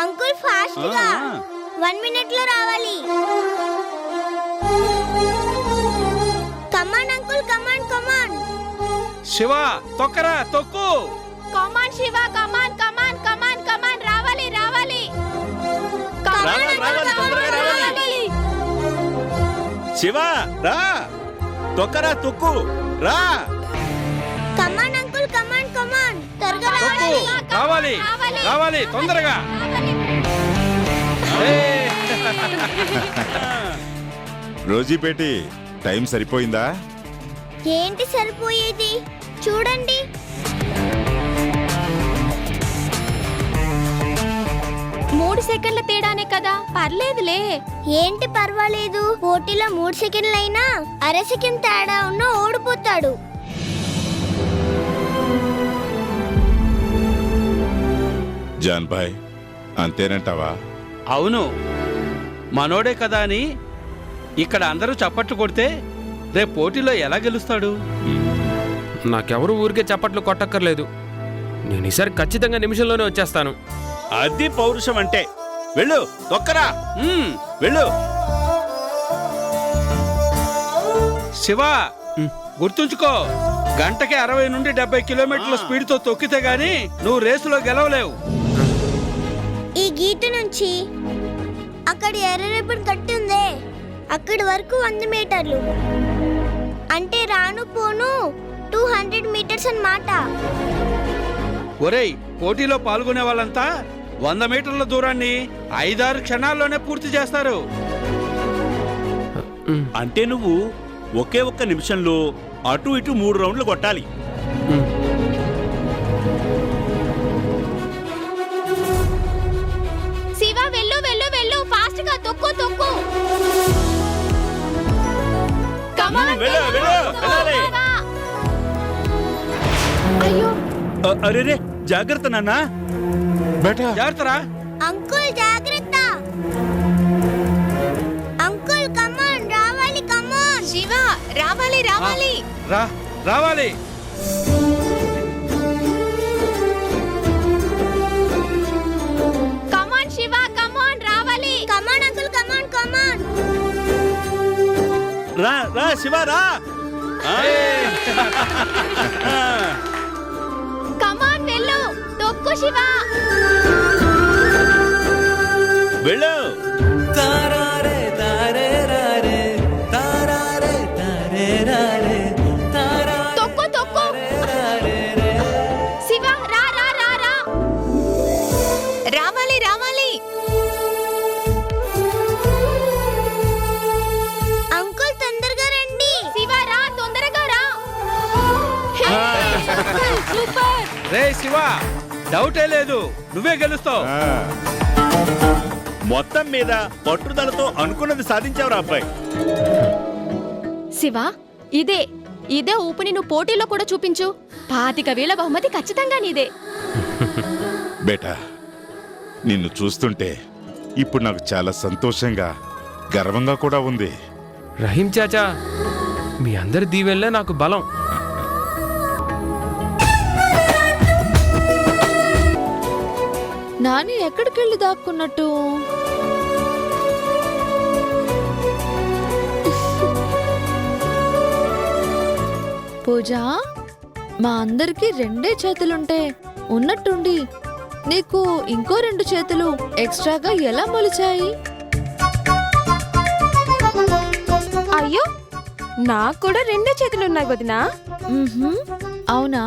అంకుల్ ఫాస్ట్ గా 1 మినిట్ లో రావాలి. కమాన్ అంకుల్, కమాన్ కమాన్. శివ తొక్కరా, తొక్కు. కమాన్ శివ, కమాన్ కమాన్ కమాన్ కమాన్, రావాలి రావాలి. శివ రా, తొక్కరా, తొక్కు రా. కమాన్ అంకుల్, కమాన్ కమాన్, త్వరగా తొక్కు, రావాలి. రావాలి రావాలి, తొందరగా. రోజీ బేటీ, టైం సరిపోయిందా? ఏంటి సరిపోయేది? చూడండి. మూడు సెకండ్ల తేడానే కదా, పర్లేదులే. ఏంటి పర్వాలేదు? పోటీలో 3 సెకండ్లైనా అర సెకండ్ తేడా ఉన్న ఓడిపోతాడు. జాన్ భాయ్, అంతేనంటావా? అవును, మనోడే కదా అని ఇక్కడ అందరూ చప్పట్లు కొడితే రేపు పోటీలో ఎలా గెలుస్తాడు? నాకెవరు ఊరికే చప్పట్లు కొట్టక్కర్లేదు. నేను ఈసారి ఖచ్చితంగా నిమిషంలోనే వచ్చేస్తాను. అది పౌరుషం అంటే. వెళ్ళు, తొక్కరా, వెళ్ళు. శివ, గుర్తుంచుకో, గంటకి 60 నుండి 70 కిలోమీటర్ల స్పీడ్తో తొక్కితే గానీ నువ్వు రేసులో గెలవలేవు. ఈ గీత నుంచి అక్కడ ఎర్ర రిబ్బన్ కట్టి ఉందే, అక్కడి వరకు 100 మీటర్లు. అంటే రాను పోను 200 మీటర్స్ అన్నమాట. ఒరేయ్, పోటీలో పాల్గొనే వాళ్ళంతా 100 మీటర్ల దూరాన్ని 5-6 క్షణాల్లోనే పూర్తి చేస్తారు. అంటే నువ్వు ఒకే ఒక్క నిమిషంలో అటు ఇటు 3 రౌండ్లు కొట్టాలి. శివ వెళ్ళు వెళ్ళు వెళ్ళు, ఫాస్ట్ గా తొక్కు తొక్కు. వెళ్ళు, వెళ్ళు, వెళ్ళాలి. అయ్యో, అరే జాగ్రత్త నాన్న. జాగ్రత్తరా. అంకుల్ జాగ్రత్త. అంకుల్ కమాన్, రావాలి, కమాన్. శివ రావాలి రావాలి. రావాలి. కమాన్ శివ, కమాన్, రావాలి. కమాన్ అంకుల్, కమాన్ కమాన్. రా శివ, రా. కమాన్ వెళ్ళు, తొక్కు శివ. వెళ్ళు. తొక్కు తొక్కు. శివ రా రా రా రా. రావాలి రావాలి. అంకుల్ తొందరగా రండి. శివ రా, తొందరగా రా. సూపర్. రే శివ, డౌటే లేదు, నువ్వే గెలుస్తావు. మొత్తం మీద పట్టుదలతో అనుకున్నది సాధించావురా అబ్బాయి. శివ, ఇదే ఊపిని నువ్వు పోటీలో కూడా చూపించు. 25,000 బహుమతి ఖచ్చితంగా నీదే. బేటా, నిన్ను చూస్తుంటే ఇప్పుడు నాకు చాలా సంతోషంగా, గర్వంగా కూడా ఉంది. రహీం చాచా, మీ అందరి దీవెనలే నాకు బలం. నాని ఎక్కడికెళ్ళి దాక్కున్నట్టు? పూజ, మా అందరికి 2 చేతులుంటే ఉన్నట్టుండి నీకు ఇంకో 2 చేతులు ఎక్స్ట్రాగా ఎలా మొలిచాయి? అయ్యో, నాకు కూడా 2 చేతులున్నాయి వదినా. అవునా?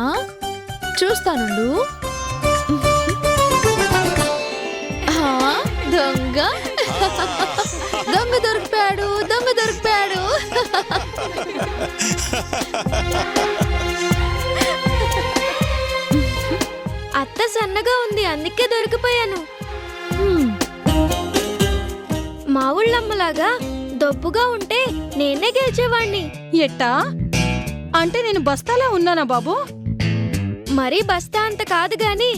చూస్తానుండు. దొంగ దొంగ దొరికిపోయాడు, దొంగ దొరికిపోయాడు. అత్త సన్నగా ఉంది, అందుకే దొరికిపోయాను. మా ఊళ్ళమ్మలాగా దొబ్బుగా ఉంటే నేనే గెలిచేవాణ్ణి. ఎట్టా అంటే నేను బస్తాలా ఉన్నానా బాబు? మరీ బస్తా అంత కాదు గాని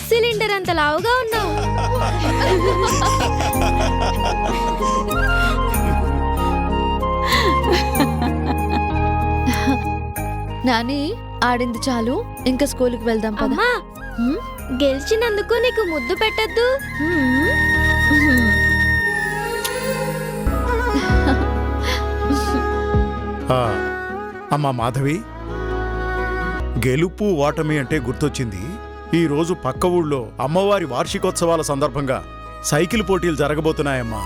సిలిండర్ అంత లావుగా ఉన్నావు. నాని ఆడింది చాలు, ఇంకా స్కూల్కి వెళ్దాం పద. అమ్మా, గెలిచినందుకు నీకు ముద్దు పెట్టద్దు. అమ్మా మాధవి, గెలుపు ఓటమి అంటే గుర్తొచ్చింది. ఈ రోజు పక్క ఊళ్ళో అమ్మవారి వార్షికోత్సవాల సందర్భంగా సైకిల్ పోటీలు జరగబోతున్నాయమ్మా.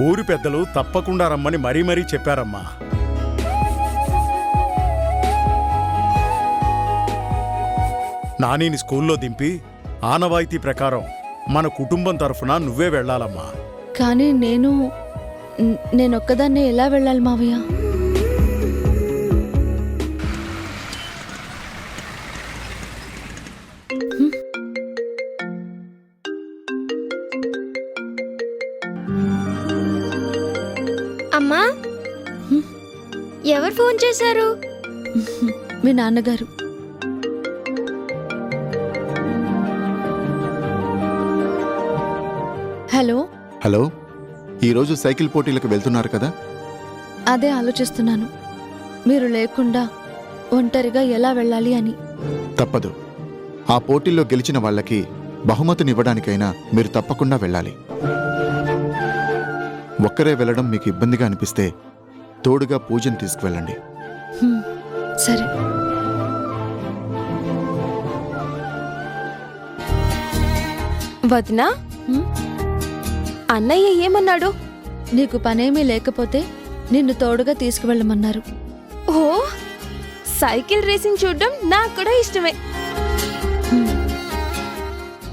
ఊరి పెద్దలు తప్పకుండా రమ్మని మరీ మరీ చెప్పారమ్మా. నానీని స్కూల్లో దింపి ఆనవాయితీ ప్రకారం మన కుటుంబం తరఫున నువ్వే వెళ్ళాలమ్మా. కానీ నేనొక్కదాన్నే ఎలా వెళ్ళాలి మావయ్య? అమ్మా, ఎవరు ఫోన్ చేశారు? మీ నాన్నగారు. హలో హలో, ఈరోజు సైకిల్ పోటీలకు వెళ్తున్నారు కదా? అదే ఆలోచిస్తున్నాను, మీరు లేకుండా ఒంటరిగా ఎలా వెళ్ళాలి అని. తప్పదు. ఆ పోటీల్లో గెలిచిన వాళ్ళకి బహుమతినివ్వడానికైనా మీరు తప్పకుండా వెళ్ళాలి. ఒక్కరే వెళ్ళడం మీకు ఇబ్బందిగా అనిపిస్తే తోడుగా పూజను తీసుకువెళ్ళండి. సరే. వదినా, అన్నయ్య ఏమన్నాడు? నీకు పనేమీ లేకపోతే నిన్ను తోడుగా తీసుకువెళ్ళమన్నారు. ఓ, సైకిల్ రేసింగ్ చూడడం నాకు కూడా ఇష్టమే.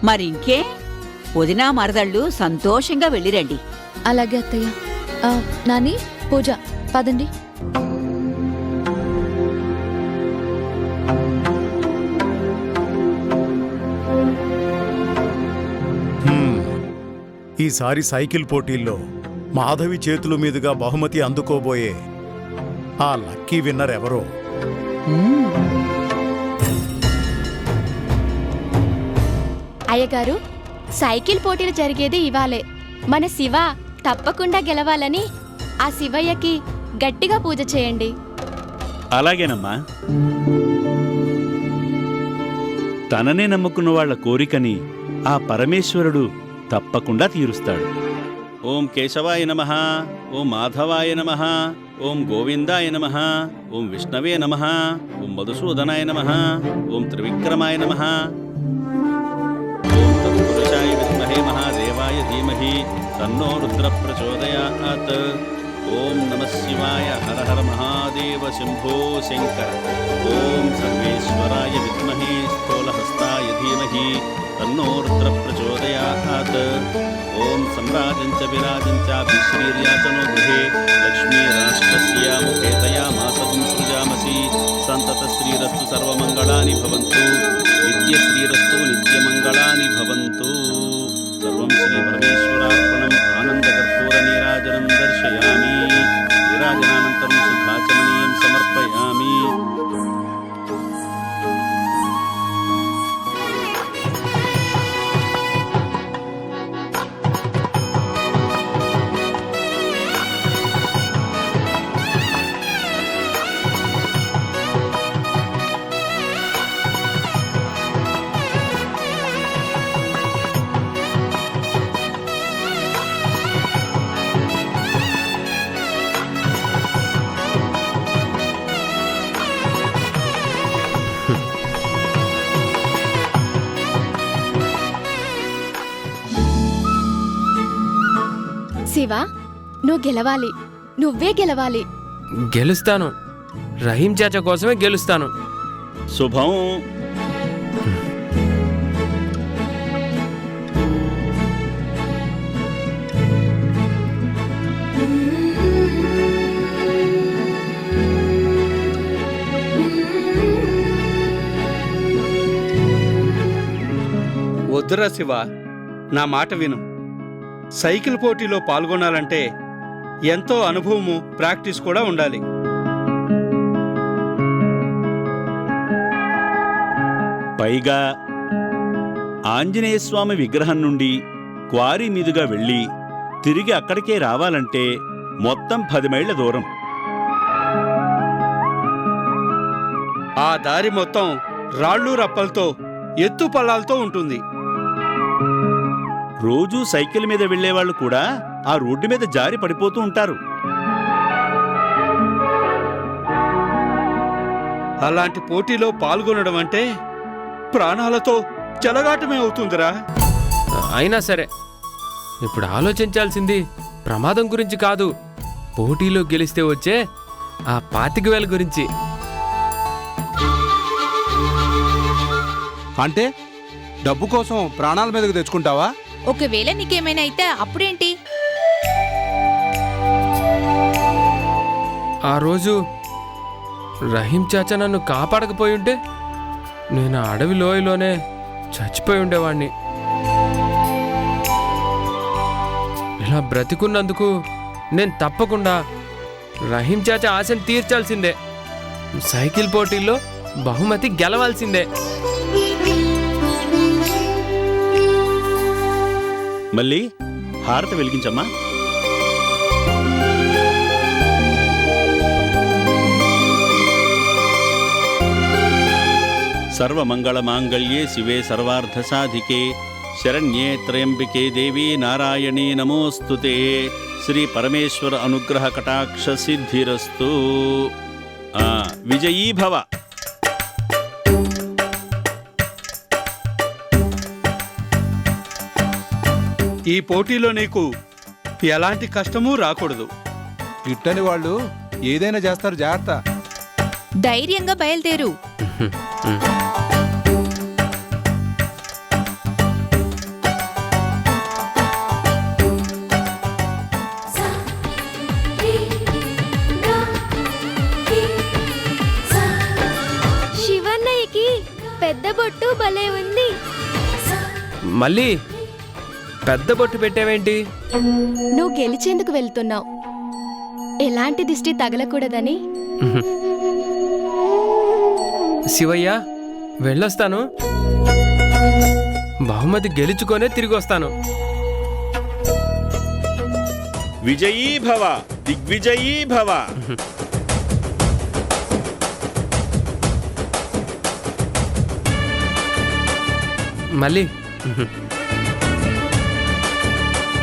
మరింకే, వదినా మరదళ్ళు సంతోషంగా వెళ్ళిరండి. అలాగే అత్తయ్య. నాని, పూజ, పదండి. ఈసారి సైకిల్ పోటీల్లో మాధవి చేతుల మీదుగా బహుమతి అందుకోబోయే ఆ లక్కీ విన్నర్ ఎవరో? అయ్యగారు, సైకిల్ పోటీలు జరిగేది ఇవాళే. మన శివ తప్పకుండా గెలవాలని ఆ శివయ్యకి గట్టిగా పూజ చేయండి. అలాగేనమ్మా. తననే నమ్ముకున్న వాళ్ల కోరికని ఆ పరమేశ్వరుడు తప్పకుండా తీరుస్తాడు. ఓం కేశవాయ నమః, ఓం మాధవాయ నమః, ఓం గోవిందాయ నమః, ఓం విష్ణవే నమః, ఓం మధుసూదనాయ నమః, ఓం త్రివిక్రమాయ నమః, ఓం తత్పురుషాయ విద్మహే మహాదేవాయ ధీమహి తన్నో రుద్ర ప్రచోదయాత్. ఓం నమః శివాయ, హర హర మహాదేవ శంభో శంకర. ఓం సర్వేశ్వరాయ విద్మహే స్థూలహస్తాయ ధీమహి తన్నో రుద్ర ప్రచోదయాత్. ఓం సమ్రాజం చ విరాజం చాభిశ్రీర్యాచనో గృహే లక్ష్మీరాష్ట్రస్య ముఖేతయా మాసకం సృజామసి. సంతత శ్రీరస్తు సర్వమంగళాని భవంతు, నిత్యశ్రీరస్తు నిత్యమంగళాని భవంతు. సర్వం శ్రీ పరమేశ్వరార్పణం. ఆనందకర్పూర నీరాజనం దర్శయామి. నీరాజనానంతరం సుధాచమనీయం సమర్పయామి. శివ, నువ్వు గెలవాలి, నువ్వే గెలవాలి. గెలుస్తాను. రహీం చాచా కోసమే గెలుస్తాను. శుభం. వద్దురా శివ, నా మాట విను. సైకిల్ పోటీలో పాల్గొనాలంటే ఎంతో అనుభవము, ప్రాక్టీస్ కూడా ఉండాలి. పైగా ఆంజనేయస్వామి విగ్రహం నుండి క్వారీ మీదుగా వెళ్ళి తిరిగి అక్కడికే రావాలంటే మొత్తం 10 మైళ్ళ దూరం. ఆ దారి మొత్తం రాళ్ళు రప్పలతో, ఎత్తు పల్లాలతో ఉంటుంది. రోజూ సైకిల్ మీద వెళ్లేవాళ్లు కూడా ఆ రోడ్డు మీద జారి పడిపోతూ ఉంటారు. అలాంటి పోటీలో పాల్గొనడం అంటే ప్రాణాలతో చెలగాటమే అవుతుందిరా. అయినా సరే, ఇప్పుడు ఆలోచించాల్సింది ప్రమాదం గురించి కాదు, పోటీలో గెలిస్తే వచ్చే ఆ 25,000 గురించి. అంటే డబ్బు కోసం ప్రాణాల మీదకు తెచ్చుకుంటావా? ఒకవేళ నీకేమైనా అయితే అప్పుడేంటి? ఆ రోజు రహీం చాచా నన్ను కాపాడకపోయి ఉంటే నేను ఆ అడవి లోయలోనే చచ్చిపోయి ఉండేవాణ్ణి. ఇలా బ్రతికున్నందుకు నేను తప్పకుండా రహీం చాచా ఆశను తీర్చాల్సిందే. సైకిల్ పోటీల్లో బహుమతి గెలవాల్సిందే. మళ్ళీ హారతి వెలిగించమ్మా. సర్వమంగళమాంగళ్యే శివే సర్వార్థసాధికే శరణ్యే త్రయంబికే దేవీ నారాయణీ నమోస్తుతే. శ్రీ పరమేశ్వర అనుగ్రహ కటాక్ష సిద్ధిరస్తు. విజయీ భవ. ఈ పోటీలో నీకు ఎలాంటి కష్టమూ రాకూడదు. గిట్టని వాళ్ళు ఏదైనా చేస్తారు, జాగ్రత్త. ధైర్యంగా బయలుదేరు. శివన్నయ్యకి పెద్ద బొట్టు భలే ఉంది. మళ్ళీ పెద్ద బొట్టు పెట్టావేంటి? నువ్వు గెలిచేందుకు వెళ్తున్నావు, ఎలాంటి దిష్టి తగలకూడదని. శివయ్య, వెళ్ళొస్తాను. బహుమతి గెలుచుకొనే తిరిగి వస్తాను. విజయీ భవ, దిగ్విజయీ భవ. మళ్ళీ